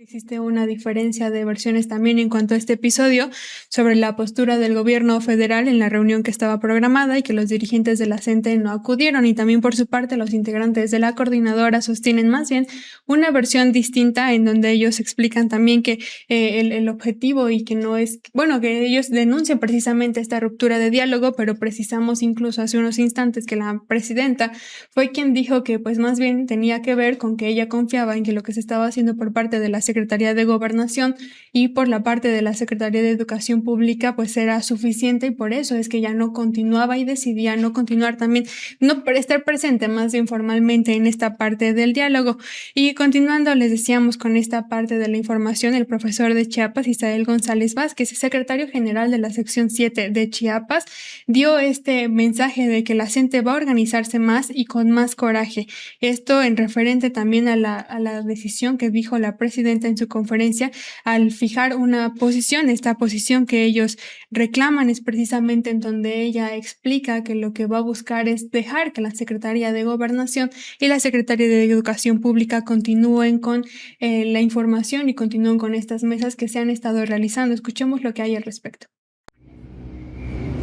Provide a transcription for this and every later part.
Existe una diferencia de versiones también en cuanto a este episodio sobre la postura del gobierno federal en la reunión que estaba programada y que los dirigentes de la CENTE no acudieron, y también por su parte los integrantes de la coordinadora sostienen más bien una versión distinta en donde ellos explican también que el objetivo y que no es, bueno, que ellos denuncian precisamente esta ruptura de diálogo, pero precisamos incluso hace unos instantes que la presidenta fue quien dijo que pues más bien tenía que ver con que ella confiaba en que lo que se estaba haciendo por parte de la Secretaría de Gobernación y por la parte de la Secretaría de Educación Pública pues era suficiente, y por eso es que ya no continuaba y decidía no continuar también, no estar presente más bien formalmente en esta parte del diálogo. Y continuando, les decíamos con esta parte de la información, el profesor de Chiapas, Isael González Vázquez, secretario general de la sección 7 de Chiapas, dio este mensaje de que la CENTE va a organizarse más y con más coraje. Esto en referente también a la decisión que dijo la presidenta en su conferencia al fijar una posición. Esta posición que ellos reclaman es precisamente en donde ella explica que lo que va a buscar es dejar que la Secretaría de Gobernación y la Secretaría de Educación Pública continúen con la información y continúen con estas mesas que se han estado realizando. Escuchemos lo que hay al respecto.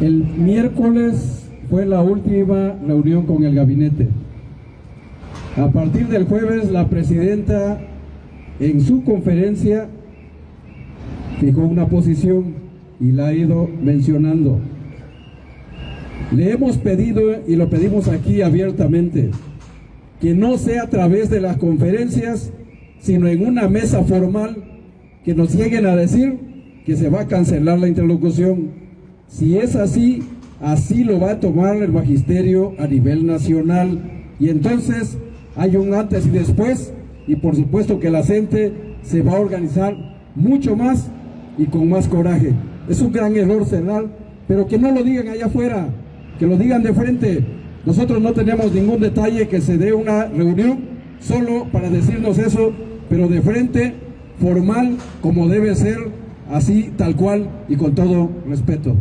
El miércoles fue la última reunión con el gabinete. A partir del jueves, la presidenta en su conferencia fijó una posición y la ha ido mencionando. Le hemos pedido, y lo pedimos aquí abiertamente, que no sea a través de las conferencias, sino en una mesa formal, que nos lleguen a decir que se va a cancelar la interlocución. Si es así, así lo va a tomar el magisterio a nivel nacional, y entonces hay un antes y después, y por supuesto que la CENTE se va a organizar mucho más y con más coraje. Es un gran error cerrar, pero que no lo digan allá afuera, que lo digan de frente. Nosotros no tenemos ningún detalle que se dé una reunión solo para decirnos eso, pero de frente, formal, como debe ser, así, tal cual y con todo respeto.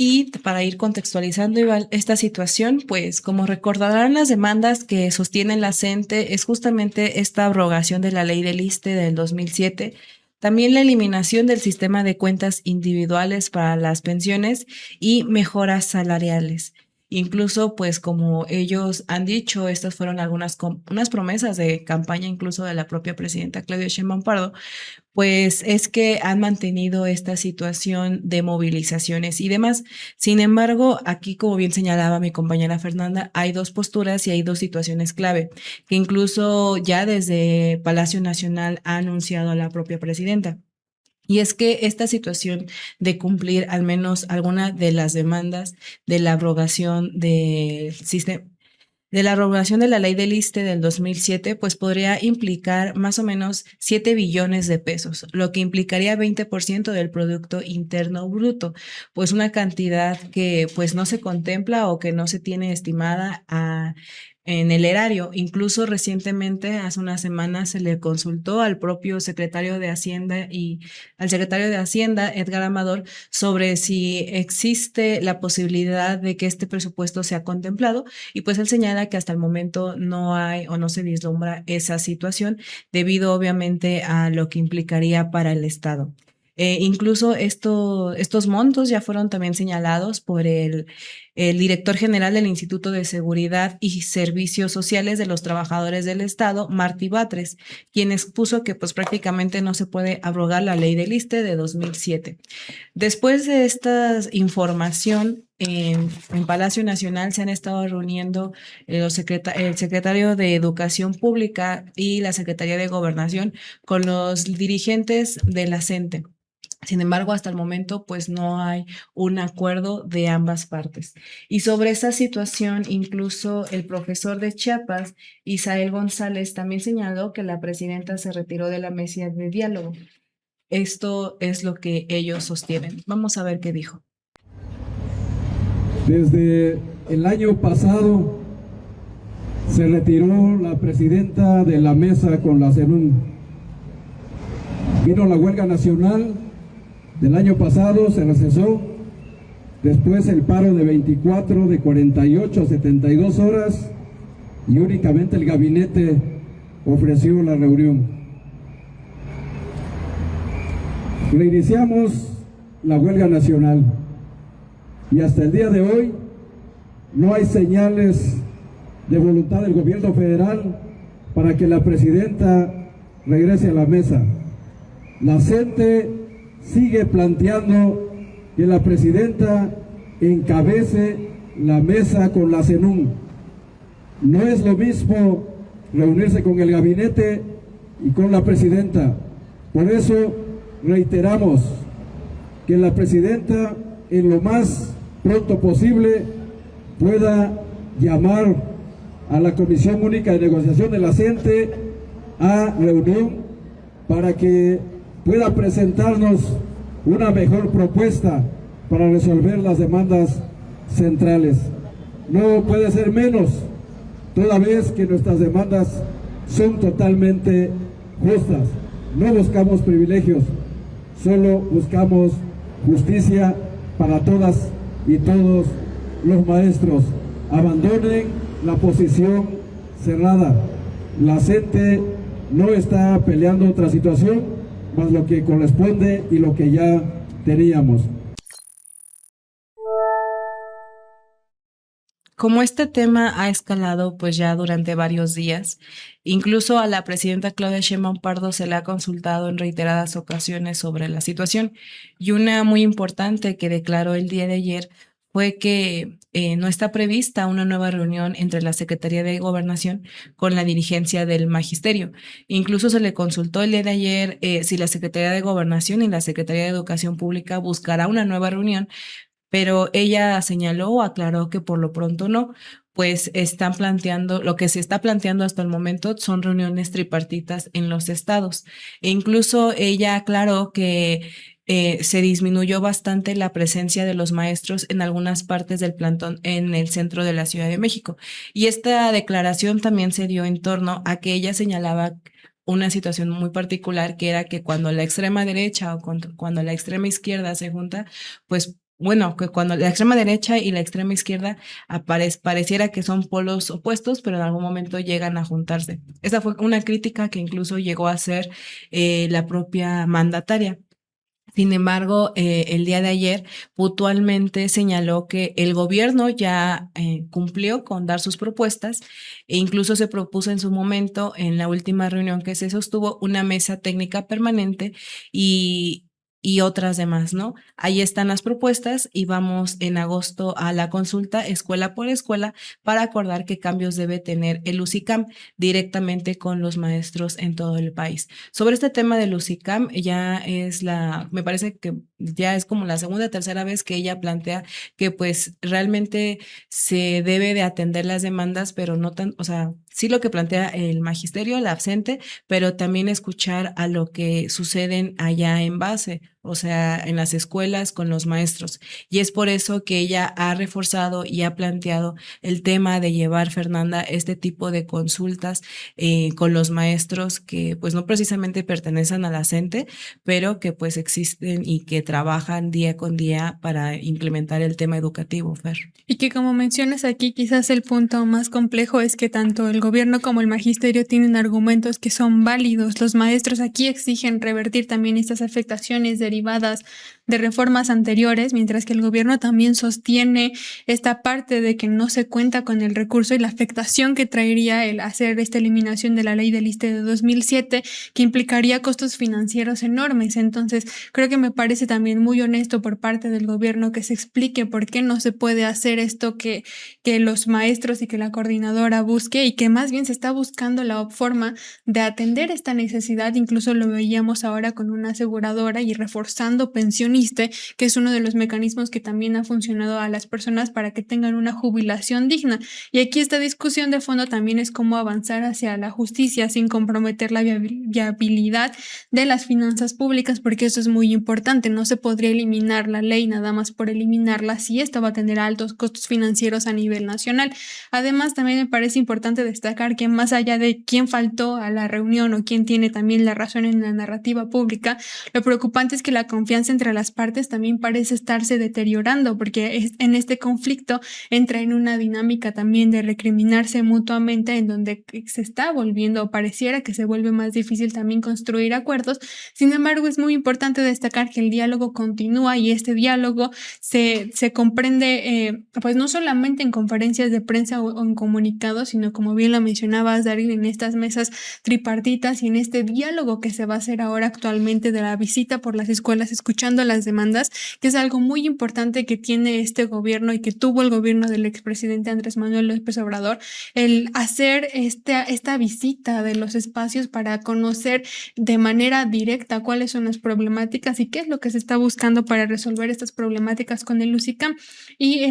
Y para ir contextualizando igual esta situación, pues como recordarán, las demandas que sostienen la CENTE es justamente esta abrogación de la ley del ISSSTE del 2007, también la eliminación del sistema de cuentas individuales para las pensiones y mejoras salariales. Incluso, pues como ellos han dicho, estas fueron unas promesas de campaña incluso de la propia presidenta Claudia Sheinbaum Pardo, pues es que han mantenido esta situación de movilizaciones y demás. Sin embargo, aquí, como bien señalaba mi compañera Fernanda, hay dos posturas y hay dos situaciones clave que incluso ya desde Palacio Nacional ha anunciado la propia presidenta. Y es que esta situación de cumplir al menos alguna de las demandas de la abrogación del sistema, de la revocación de la ley del ISSSTE del 2007, pues podría implicar más o menos 7 billones de pesos, lo que implicaría 20% del Producto Interno Bruto, pues una cantidad que pues no se contempla o que no se tiene estimada en el erario. Incluso recientemente, hace unas semanas, se le consultó al propio secretario de Hacienda y al secretario de Hacienda, Edgar Amador, sobre si existe la posibilidad de que este presupuesto sea contemplado, y pues él señala que hasta el momento no hay o no se vislumbra esa situación debido obviamente a lo que implicaría para el Estado. Incluso estos montos ya fueron también señalados por el director general del Instituto de Seguridad y Servicios Sociales de los Trabajadores del Estado, Martí Batres, quien expuso que pues prácticamente no se puede abrogar la ley del ISSSTE de 2007. Después de esta información, en Palacio Nacional se han estado reuniendo el secretario de Educación Pública y la Secretaría de Gobernación con los dirigentes de la CENTE. Sin embargo, hasta el momento, pues no hay un acuerdo de ambas partes. Y sobre esa situación, incluso el profesor de Chiapas, Isael González, también señaló que la presidenta se retiró de la mesa de diálogo. Esto es lo que ellos sostienen. Vamos a ver qué dijo. Desde el año pasado se retiró la presidenta de la mesa con la CENUN. Vino la huelga nacional del año pasado, se recesó, después el paro de 24, de 48 a 72 horas, y únicamente el gabinete ofreció la reunión. Reiniciamos la huelga nacional y hasta el día de hoy no hay señales de voluntad del gobierno federal para que la presidenta regrese a la mesa. La CENTE sigue planteando que la presidenta encabece la mesa con la CENUM. No es lo mismo reunirse con el gabinete y con la presidenta. Por eso reiteramos que la presidenta en lo más pronto posible pueda llamar a la Comisión Única de Negociación de la CENTE a reunión para que pueda presentarnos una mejor propuesta para resolver las demandas centrales. No puede ser menos, toda vez que nuestras demandas son totalmente justas. No buscamos privilegios, solo buscamos justicia para todas y todos los maestros. Abandonen la posición cerrada. La CENTE no está peleando otra situación más lo que corresponde y lo que ya teníamos. Como este tema ha escalado pues ya durante varios días, incluso a la presidenta Claudia Sheinbaum Pardo se le ha consultado en reiteradas ocasiones sobre la situación, y una muy importante que declaró el día de ayer fue que no está prevista una nueva reunión entre la Secretaría de Gobernación con la dirigencia del Magisterio. Incluso se le consultó el día de ayer si la Secretaría de Gobernación y la Secretaría de Educación Pública buscará una nueva reunión, pero ella señaló o aclaró que por lo pronto no, pues están planteando, lo que se está planteando hasta el momento son reuniones tripartitas en los estados. E incluso ella aclaró que se disminuyó bastante la presencia de los maestros en algunas partes del plantón en el centro de la Ciudad de México. Y esta declaración también se dio en torno a que ella señalaba una situación muy particular, que era que cuando la extrema derecha o cuando la extrema izquierda se junta, pues bueno, que cuando la extrema derecha y la extrema izquierda pareciera que son polos opuestos, pero en algún momento llegan a juntarse. Esa fue una crítica que incluso llegó a hacer la propia mandataria. Sin embargo, el día de ayer puntualmente señaló que el gobierno ya cumplió con dar sus propuestas, e incluso se propuso en su momento, en la última reunión que se sostuvo, una mesa técnica permanente y otras demás, ¿no? Ahí están las propuestas y vamos en agosto a la consulta escuela por escuela para acordar qué cambios debe tener el UCICAM directamente con los maestros en todo el país. Sobre este tema del UCICAM, me parece que ya es como la segunda o tercera vez que ella plantea que pues realmente se debe de atender las demandas, pero no tan, o sea, sí lo que plantea el magisterio, la absente, pero también escuchar a lo que suceden allá en base, o sea, en las escuelas con los maestros. Y es por eso que ella ha reforzado y ha planteado el tema de llevar, Fernanda, este tipo de consultas con los maestros que pues no precisamente pertenecen a la CENTE, pero que pues existen y que trabajan día con día para implementar el tema educativo, Fer. Y que como mencionas aquí, quizás el punto más complejo es que tanto el gobierno como el magisterio tienen argumentos que son válidos. Los maestros aquí exigen revertir también estas afectaciones derivadas de reformas anteriores, mientras que el gobierno también sostiene esta parte de que no se cuenta con el recurso y la afectación que traería el hacer esta eliminación de la ley del ISSSTE de 2007, que implicaría costos financieros enormes. Entonces, creo que me parece también muy honesto por parte del gobierno que se explique por qué no se puede hacer esto que los maestros y que la coordinadora busque, y que más bien se está buscando la forma de atender esta necesidad. Incluso lo veíamos ahora con una aseguradora y reforzando Pensioniste, que es uno de los mecanismos que también ha funcionado a las personas para que tengan una jubilación digna. Y aquí esta discusión de fondo también es cómo avanzar hacia la justicia sin comprometer la viabilidad de las finanzas públicas, porque eso es muy importante. No se podría eliminar la ley nada más por eliminarla si esta va a tener altos costos financieros a nivel nacional. Además, también me parece importante destacar que más allá de quién faltó a la reunión o quién tiene también la razón en la narrativa pública, lo preocupante es que que la confianza entre las partes también parece estarse deteriorando, porque en este conflicto entra en una dinámica también de recriminarse mutuamente, en donde se está volviendo, o pareciera que se vuelve más difícil también construir acuerdos. Sin embargo, es muy importante destacar que el diálogo continúa y este diálogo se comprende, pues no solamente en conferencias de prensa o en comunicados, sino como bien lo mencionabas, Darín, en estas mesas tripartitas y en este diálogo que se va a hacer ahora actualmente de la visita por las escuelas, escuchando las demandas, que es algo muy importante que tiene este gobierno y que tuvo el gobierno del expresidente Andrés Manuel López Obrador, el hacer esta visita de los espacios para conocer de manera directa cuáles son las problemáticas y qué es lo que se está buscando para resolver estas problemáticas con el UCICAM. Y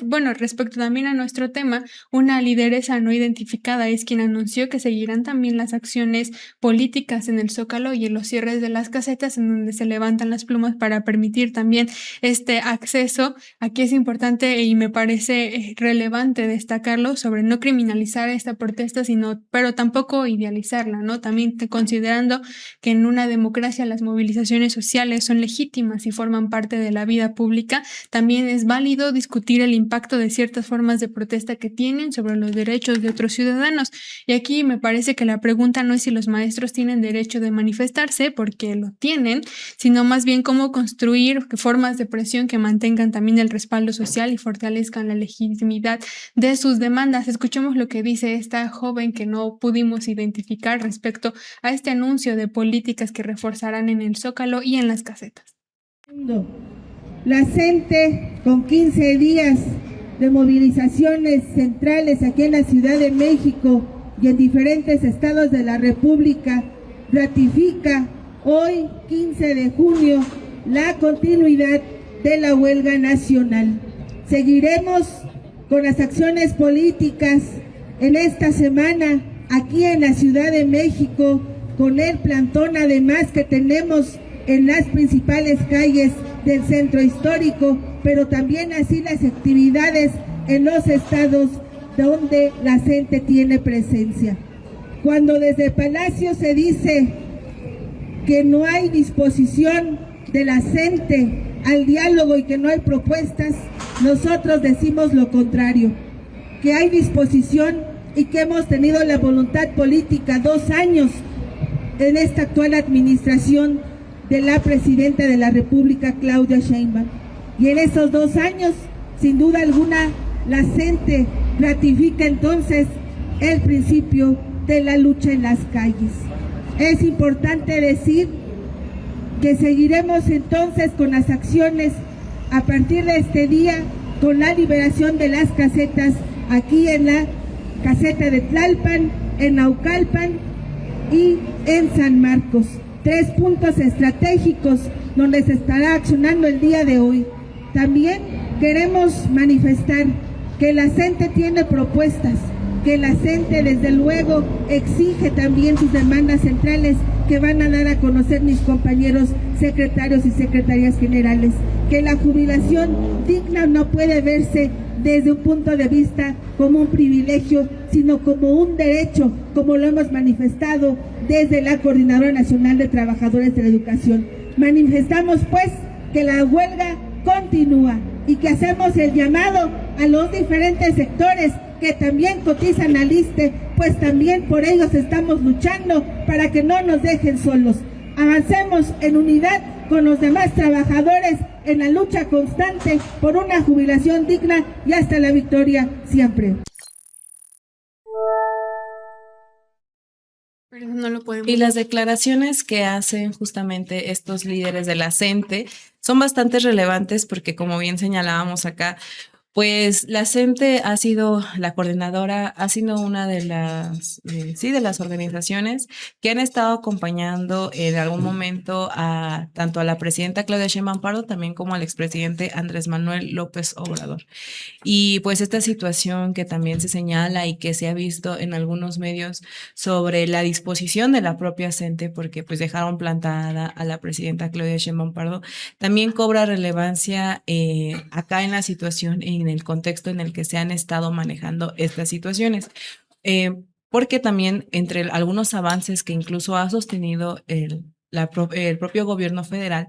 bueno, respecto también a nuestro tema, una lideresa no identificada es quien anunció que seguirán también las acciones políticas en el Zócalo y en los cierres de las casetas, en donde se levantan las plumas para permitir también este acceso. Aquí es importante y me parece relevante destacarlo sobre no criminalizar esta protesta, pero tampoco idealizarla, ¿no? También considerando que en una democracia las movilizaciones sociales son legítimas y forman parte de la vida pública, también es válido discutir el impacto de ciertas formas de protesta que tienen sobre los derechos de otros ciudadanos. Y aquí me parece que la pregunta no es si los maestros tienen derecho de manifestarse, porque lo tienen, sino más bien cómo construir formas de presión que mantengan también el respaldo social y fortalezcan la legitimidad de sus demandas. Escuchemos lo que dice esta joven que no pudimos identificar respecto a este anuncio de políticas que reforzarán en el Zócalo y en las casetas. La CENTE, con 15 días de movilizaciones centrales aquí en la Ciudad de México y en diferentes estados de la República, ratifica hoy, 15 de junio, la continuidad de la huelga nacional. Seguiremos con las acciones políticas en esta semana aquí en la Ciudad de México, con el plantón además que tenemos en las principales calles del centro histórico, pero también así las actividades en los estados donde la CENTE tiene presencia. Cuando desde Palacio se dice que no hay disposición de la CENTE al diálogo y que no hay propuestas, nosotros decimos lo contrario, que hay disposición y que hemos tenido la voluntad política 2 años en esta actual administración de la Presidenta de la República, Claudia Sheinbaum. Y en esos 2 años, sin duda alguna, la CENTE ratifica entonces el principio de la lucha en las calles. Es importante decir que seguiremos entonces con las acciones a partir de este día, con la liberación de las casetas aquí en la caseta de Tlalpan, en Naucalpan y en San Marcos. 3 puntos estratégicos donde se estará accionando el día de hoy. También queremos manifestar que la CENTE tiene propuestas, que la CENTE desde luego exige también sus demandas centrales que van a dar a conocer mis compañeros secretarios y secretarias generales, que la jubilación digna no puede verse desde un punto de vista como un privilegio, sino como un derecho, como lo hemos manifestado desde la Coordinadora Nacional de Trabajadores de la Educación. Manifestamos pues que la huelga continúa y que hacemos el llamado a los diferentes sectores que también cotizan al ISSSTE, pues también por ellos estamos luchando para que no nos dejen solos. Avancemos en unidad con los demás trabajadores en la lucha constante por una jubilación digna y hasta la victoria siempre. No lo podemos. Y las declaraciones que hacen justamente estos líderes de la CENTE son bastante relevantes porque, como bien señalábamos acá, pues la CENTE ha sido, la coordinadora, ha sido una de las, de las organizaciones que han estado acompañando en algún momento a tanto a la presidenta Claudia Sheinbaum Pardo, también como al expresidente Andrés Manuel López Obrador. Y pues esta situación que también se señala y que se ha visto en algunos medios sobre la disposición de la propia CENTE, porque pues dejaron plantada a la presidenta Claudia Sheinbaum Pardo, también cobra relevancia acá en la situación, en el contexto en el que se han estado manejando estas situaciones. Porque también entre algunos avances que incluso ha sostenido el propio gobierno federal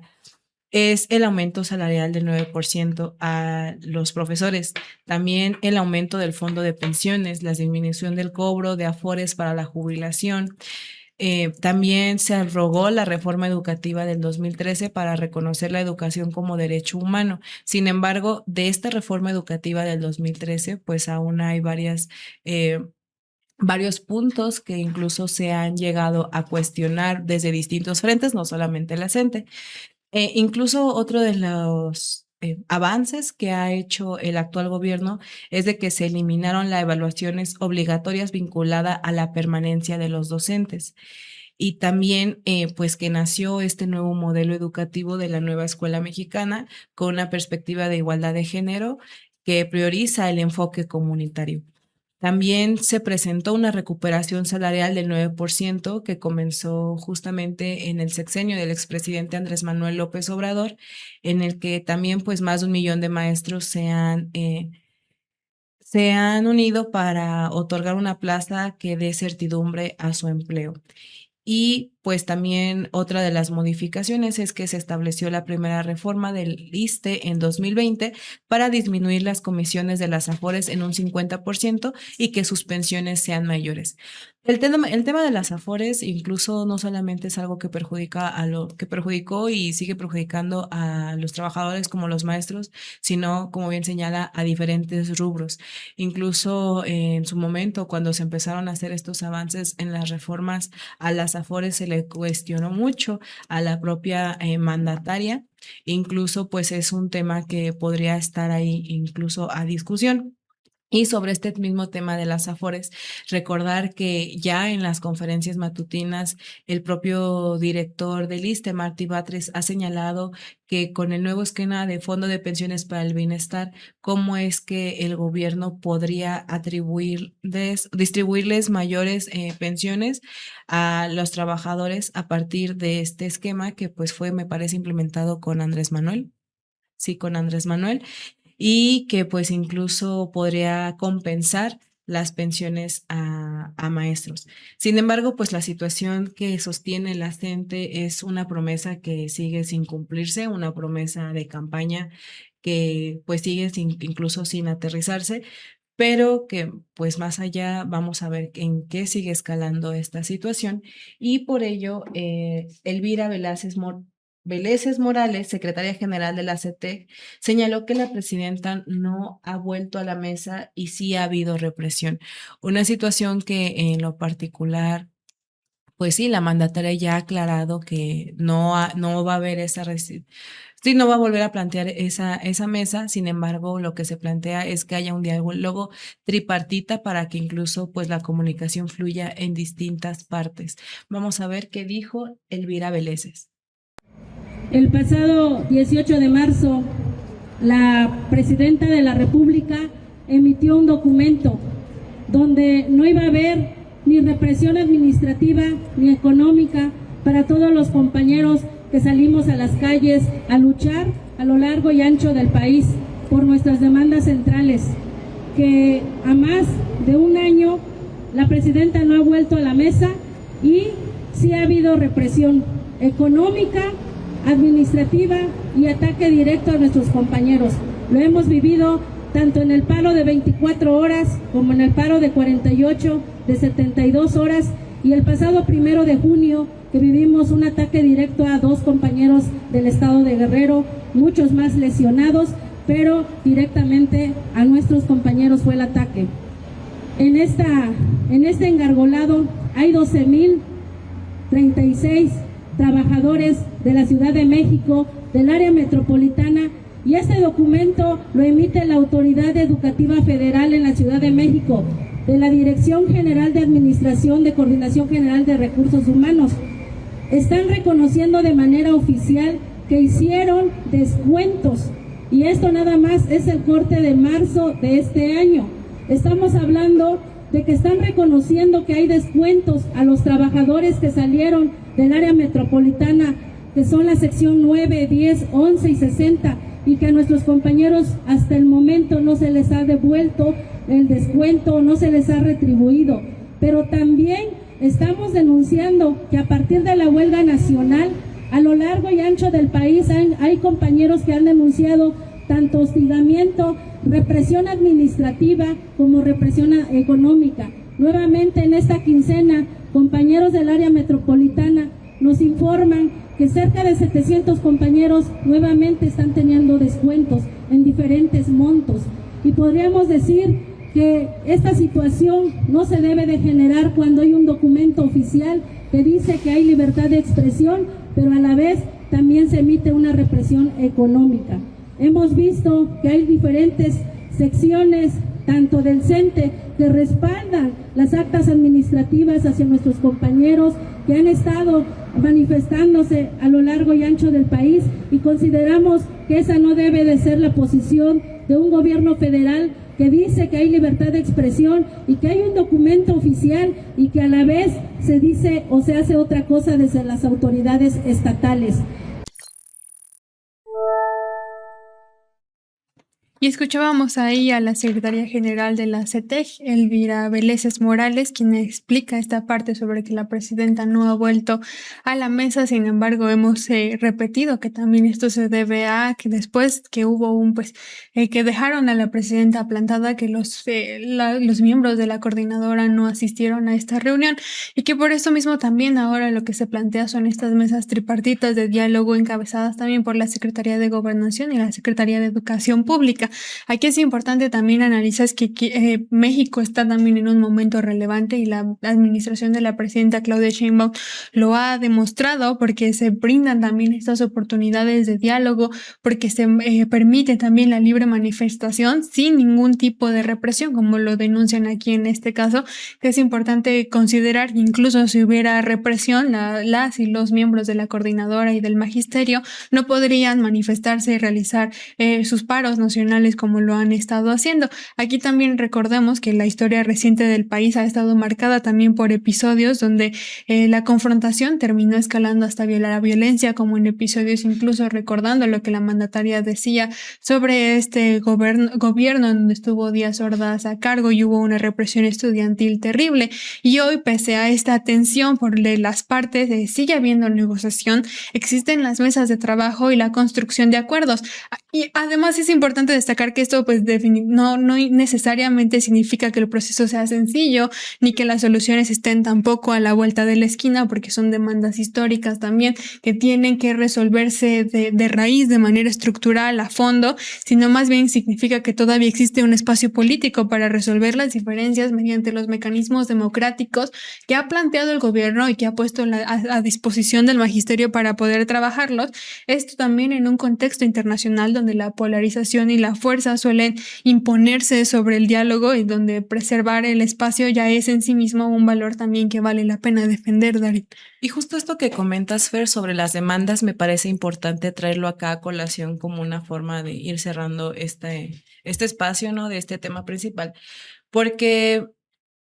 es el aumento salarial del 9% a los profesores, también el aumento del fondo de pensiones, la disminución del cobro de afores para la jubilación. También se abrogó la reforma educativa del 2013 para reconocer la educación como derecho humano. Sin embargo, de esta reforma educativa del 2013, pues aún hay varios puntos que incluso se han llegado a cuestionar desde distintos frentes, no solamente la CENTE. Incluso otro de los avances que ha hecho el actual gobierno es de que se eliminaron las evaluaciones obligatorias vinculadas a la permanencia de los docentes. Y también pues que nació este nuevo modelo educativo de la nueva escuela mexicana con una perspectiva de igualdad de género que prioriza el enfoque comunitario. También se presentó una recuperación salarial del 9% que comenzó justamente en el sexenio del expresidente Andrés Manuel López Obrador, en el que también pues más de 1 millón de maestros se han unido para otorgar una plaza que dé certidumbre a su empleo. Y pues también otra de las modificaciones es que se estableció la primera reforma del ISSSTE en 2020 para disminuir las comisiones de las AFORES en un 50% y que sus pensiones sean mayores. El tema de las AFORES incluso no solamente es algo que perjudicó y sigue perjudicando a los trabajadores como los maestros, sino, como bien señala, a diferentes rubros. Incluso en su momento, cuando se empezaron a hacer estos avances en las reformas a las AFORES, se le cuestionó mucho a la propia mandataria. Incluso pues es un tema que podría estar ahí incluso a discusión. Y sobre este mismo tema de las AFORES, recordar que ya en las conferencias matutinas el propio director del ISSSTE, Martí Batres, ha señalado que con el nuevo esquema de Fondo de Pensiones para el Bienestar, cómo es que el gobierno podría distribuirles mayores pensiones a los trabajadores a partir de este esquema que pues fue, me parece, implementado con Andrés Manuel. Sí, con Andrés Manuel. Y que pues incluso podría compensar las pensiones a maestros. Sin embargo, pues la situación que sostiene la CENTE es una promesa que sigue sin cumplirse, una promesa de campaña que pues sigue incluso sin aterrizarse, pero que pues más allá vamos a ver en qué sigue escalando esta situación. Y por ello, Elvira Veleses Morales, secretaria general de la CETEC, señaló que la presidenta no ha vuelto a la mesa y sí ha habido represión. Una situación que en lo particular, pues sí, la mandataria ya ha aclarado que no va a haber sí, no va a volver a plantear esa mesa. Sin embargo, lo que se plantea es que haya un diálogo tripartita para que incluso pues la comunicación fluya en distintas partes. Vamos a ver qué dijo Elvira Veleses. El pasado 18 de marzo, la presidenta de la República emitió un documento donde no iba a haber ni represión administrativa ni económica para todos los compañeros que salimos a las calles a luchar a lo largo y ancho del país por nuestras demandas centrales, que a más de 1 año la presidenta no ha vuelto a la mesa y sí ha habido represión económica, administrativa y ataque directo a nuestros compañeros. Lo hemos vivido tanto en el paro de 24 horas como en el paro de 48, de 72 horas y el pasado 1 de junio que vivimos un ataque directo a 2 compañeros del estado de Guerrero, muchos más lesionados, pero directamente a nuestros compañeros fue el ataque. En este engargolado hay 12,036 trabajadores de la Ciudad de México, del área metropolitana, y este documento lo emite la Autoridad Educativa Federal en la Ciudad de México, de la Dirección General de Administración de Coordinación General de Recursos Humanos. Están reconociendo de manera oficial que hicieron descuentos, y esto nada más es el corte de marzo de este año. Estamos hablando de que están reconociendo que hay descuentos a los trabajadores que salieron del área metropolitana, que son la sección 9, 10, 11 y 60, y que a nuestros compañeros hasta el momento no se les ha devuelto el descuento, no se les ha retribuido. Pero también estamos denunciando que a partir de la huelga nacional, a lo largo y ancho del país hay compañeros que han denunciado tanto hostigamiento, represión administrativa como represión económica. Nuevamente en esta quincena, compañeros del área metropolitana nos informan que cerca de 700 compañeros nuevamente están teniendo descuentos en diferentes montos. Y podríamos decir que esta situación no se debe de generar cuando hay un documento oficial que dice que hay libertad de expresión, pero a la vez también se emite una represión económica. Hemos visto que hay diferentes secciones, tanto del CENTE, que respaldan las actas administrativas hacia nuestros compañeros que han estado manifestándose a lo largo y ancho del país, y consideramos que esa no debe de ser la posición de un gobierno federal que dice que hay libertad de expresión y que hay un documento oficial y que a la vez se dice o se hace otra cosa desde las autoridades estatales. Y escuchábamos ahí a la secretaria general de la CETEG, Elvira Vélez Morales, quien explica esta parte sobre que la presidenta no ha vuelto a la mesa. Sin embargo, hemos repetido que también esto se debe a que después que hubo que dejaron a la presidenta plantada, que los miembros de la coordinadora no asistieron a esta reunión, y que por eso mismo también ahora lo que se plantea son estas mesas tripartitas de diálogo encabezadas también por la Secretaría de Gobernación y la Secretaría de Educación Pública. Aquí es importante también analizar que México está también en un momento relevante, y la administración de la presidenta Claudia Sheinbaum lo ha demostrado, porque se brindan también estas oportunidades de diálogo, porque se permite también la libre manifestación sin ningún tipo de represión, como lo denuncian aquí en este caso, que es importante considerar que incluso si hubiera represión, las y los miembros de la coordinadora y del magisterio no podrían manifestarse y realizar sus paros nacionales como lo han estado haciendo. Aquí también recordemos que la historia reciente del país ha estado marcada también por episodios donde la confrontación terminó escalando hasta la violencia, como en episodios incluso recordando lo que la mandataria decía sobre este gobierno donde estuvo Díaz Ordaz a cargo y hubo una represión estudiantil terrible. Y hoy, pese a esta tensión por las partes, sigue habiendo negociación, existen las mesas de trabajo y la construcción de acuerdos. Y además es importante destacar que esto no necesariamente significa que el proceso sea sencillo, ni que las soluciones estén tampoco a la vuelta de la esquina, porque son demandas históricas también que tienen que resolverse de raíz, de manera estructural, a fondo, sino más bien significa que todavía existe un espacio político para resolver las diferencias mediante los mecanismos democráticos que ha planteado el gobierno y que ha puesto a disposición del magisterio para poder trabajarlos. Esto también en un contexto internacional donde la polarización y la fuerza suelen imponerse sobre el diálogo, y donde preservar el espacio ya es en sí mismo un valor también que vale la pena defender, David. Y justo esto que comentas, Fer, sobre las demandas, me parece importante traerlo acá a colación como una forma de ir cerrando este espacio, ¿no?, de este tema principal, porque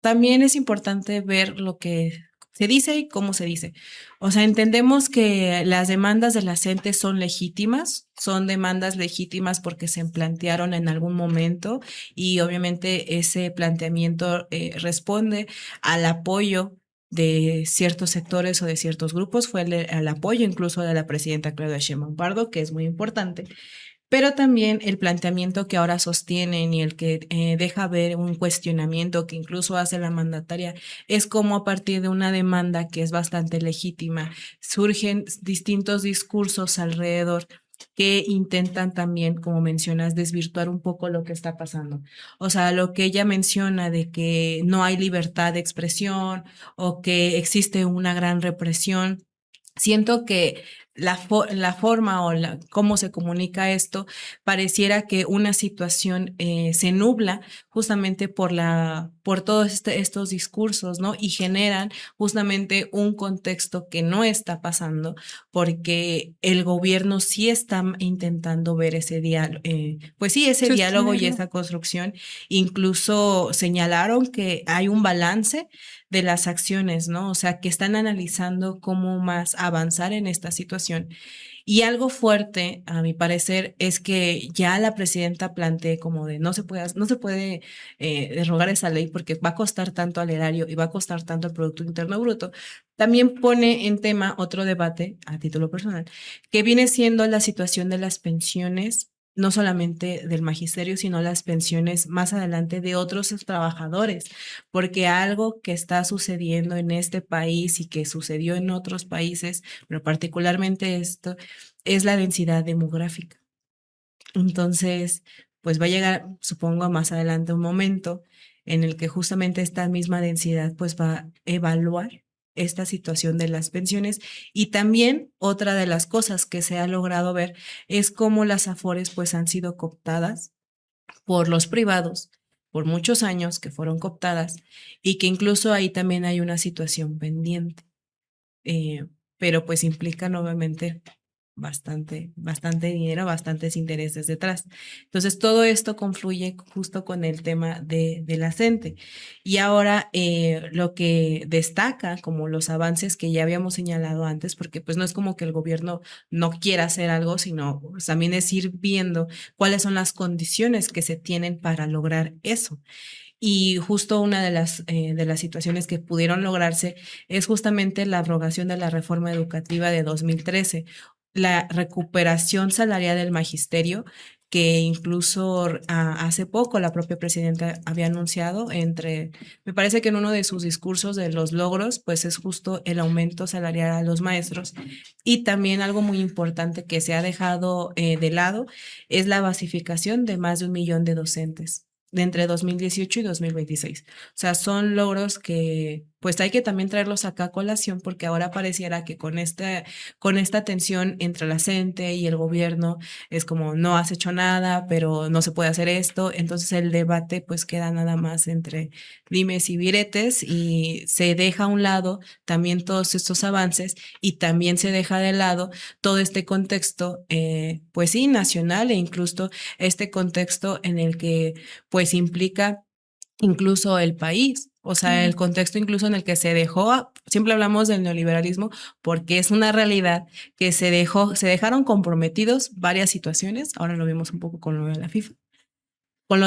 también es importante ver lo que se dice y cómo se dice. O sea, entendemos que las demandas de la gente son legítimas, son demandas legítimas porque se plantearon en algún momento, y obviamente ese planteamiento responde al apoyo de ciertos sectores o de ciertos grupos. Fue el apoyo incluso de la presidenta Claudia Sheinbaum Pardo, que es muy importante. Pero también el planteamiento que ahora sostienen y el que deja ver un cuestionamiento que incluso hace la mandataria es como a partir de una demanda que es bastante legítima, surgen distintos discursos alrededor que intentan también, como mencionas, desvirtuar un poco lo que está pasando. O sea, lo que ella menciona de que no hay libertad de expresión o que existe una gran represión. Siento que la forma o cómo se comunica esto pareciera que una situación se nubla justamente por todos estos discursos, ¿no? Y generan justamente un contexto que no está pasando, porque el gobierno sí está intentando ver ese diálogo, ese diálogo y esa construcción. Incluso señalaron que hay un balance de las acciones, ¿no? O sea, que están analizando cómo más avanzar en esta situación, situación. Y algo fuerte, a mi parecer, es que ya la presidenta plantee como de no se puede derogar esa ley porque va a costar tanto al erario y va a costar tanto al Producto Interno Bruto. También pone en tema otro debate, a título personal, que viene siendo la situación de las pensiones, no solamente del magisterio, sino las pensiones más adelante de otros trabajadores, porque algo que está sucediendo en este país y que sucedió en otros países, pero particularmente esto, es la densidad demográfica. Entonces, pues va a llegar, supongo, más adelante un momento en el que justamente esta misma densidad pues va a evaluar esta situación de las pensiones. Y también otra de las cosas que se ha logrado ver es cómo las afores pues han sido cooptadas por los privados por muchos años, que fueron cooptadas, y que incluso ahí también hay una situación pendiente. Pero pues implica nuevamente bastante dinero, bastantes intereses detrás. Entonces, todo esto confluye justo con el tema de la CENTE. Y ahora lo que destaca como los avances que ya habíamos señalado antes, porque pues no es como que el gobierno no quiera hacer algo, sino pues, también es ir viendo cuáles son las condiciones que se tienen para lograr eso. Y justo una de las situaciones que pudieron lograrse es justamente la abrogación de la reforma educativa de 2013, la recuperación salarial del magisterio, que incluso hace poco la propia presidenta había anunciado me parece que en uno de sus discursos de los logros, pues es justo el aumento salarial a los maestros. Y también algo muy importante que se ha dejado de lado es la basificación de más de 1 millón de docentes de entre 2018 y 2026. O sea, son logros que pues hay que también traerlos acá a colación porque ahora pareciera que con esta tensión entre la CENTE y el gobierno es como no has hecho nada, pero no se puede hacer esto. Entonces el debate pues queda nada más entre dimes y diretes y se deja a un lado también todos estos avances y también se deja de lado todo este contexto, pues sí, nacional e incluso este contexto en el que pues implica incluso el país, o sea, el contexto incluso en el que se dejó, siempre hablamos del neoliberalismo porque es una realidad que se dejaron comprometidos varias situaciones, ahora lo vimos un poco con lo de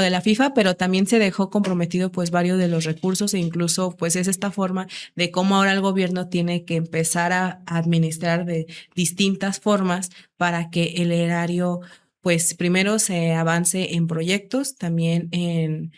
la FIFA, pero también se dejó comprometido pues varios de los recursos e incluso pues es esta forma de cómo ahora el gobierno tiene que empezar a administrar de distintas formas para que el erario pues primero se avance en proyectos, también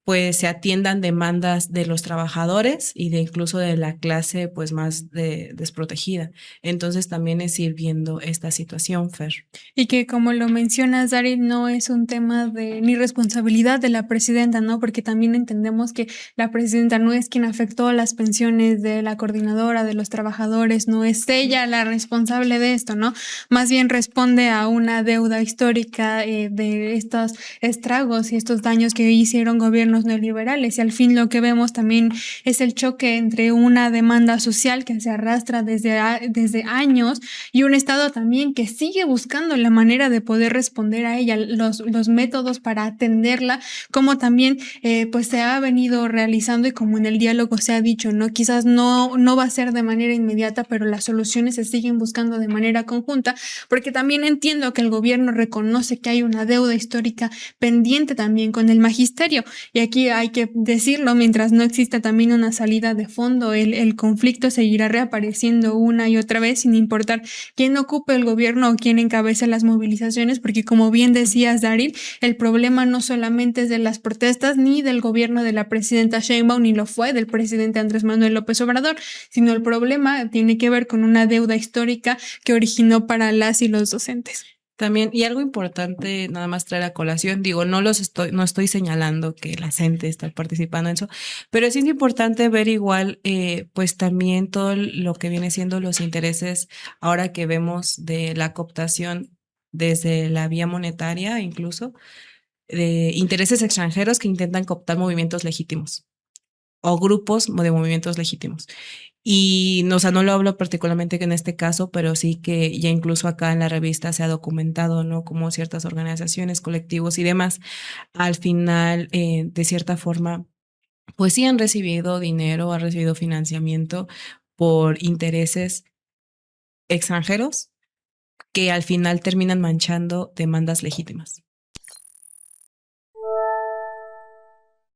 pues se atiendan demandas de los trabajadores y de incluso de la clase pues más desprotegida. Entonces también es ir viendo esta situación, Fer. Y que como lo mencionas, Dari, no es un tema de ni responsabilidad de la presidenta, ¿no? Porque también entendemos que la presidenta no es quien afectó las pensiones de la coordinadora, de los trabajadores, no es ella la responsable de esto, ¿no? Más bien responde a una deuda histórica de estos estragos y estos daños que hicieron gobiernos neoliberales. Y al fin lo que vemos también es el choque entre una demanda social que se arrastra desde años y un Estado también que sigue buscando la manera de poder responder a ella, los métodos para atenderla, como también pues se ha venido realizando y como en el diálogo se ha dicho, ¿no? Quizás no va a ser de manera inmediata, pero las soluciones se siguen buscando de manera conjunta, porque también entiendo que el gobierno reconoce que hay una deuda histórica pendiente también con el magisterio. Y aquí hay que decirlo, mientras no exista también una salida de fondo, el conflicto seguirá reapareciendo una y otra vez sin importar quién ocupe el gobierno o quién encabece las movilizaciones, porque como bien decías, Daryl, el problema no solamente es de las protestas ni del gobierno de la presidenta Sheinbaum, ni lo fue del presidente Andrés Manuel López Obrador, sino el problema tiene que ver con una deuda histórica que originó para las y los docentes. También, y algo importante, nada más traer a colación, digo, no estoy señalando que la gente está participando en eso, pero sí es importante ver igual, pues también todo lo que viene siendo los intereses, ahora que vemos de la cooptación desde la vía monetaria, incluso, de intereses extranjeros que intentan cooptar movimientos legítimos o grupos de movimientos legítimos. Y no, o sea, no lo hablo particularmente en este caso, pero sí que ya incluso acá en la revista se ha documentado, ¿no? Como ciertas organizaciones, colectivos y demás, al final, de cierta forma, pues sí han recibido dinero, han recibido financiamiento por intereses extranjeros que al final terminan manchando demandas legítimas.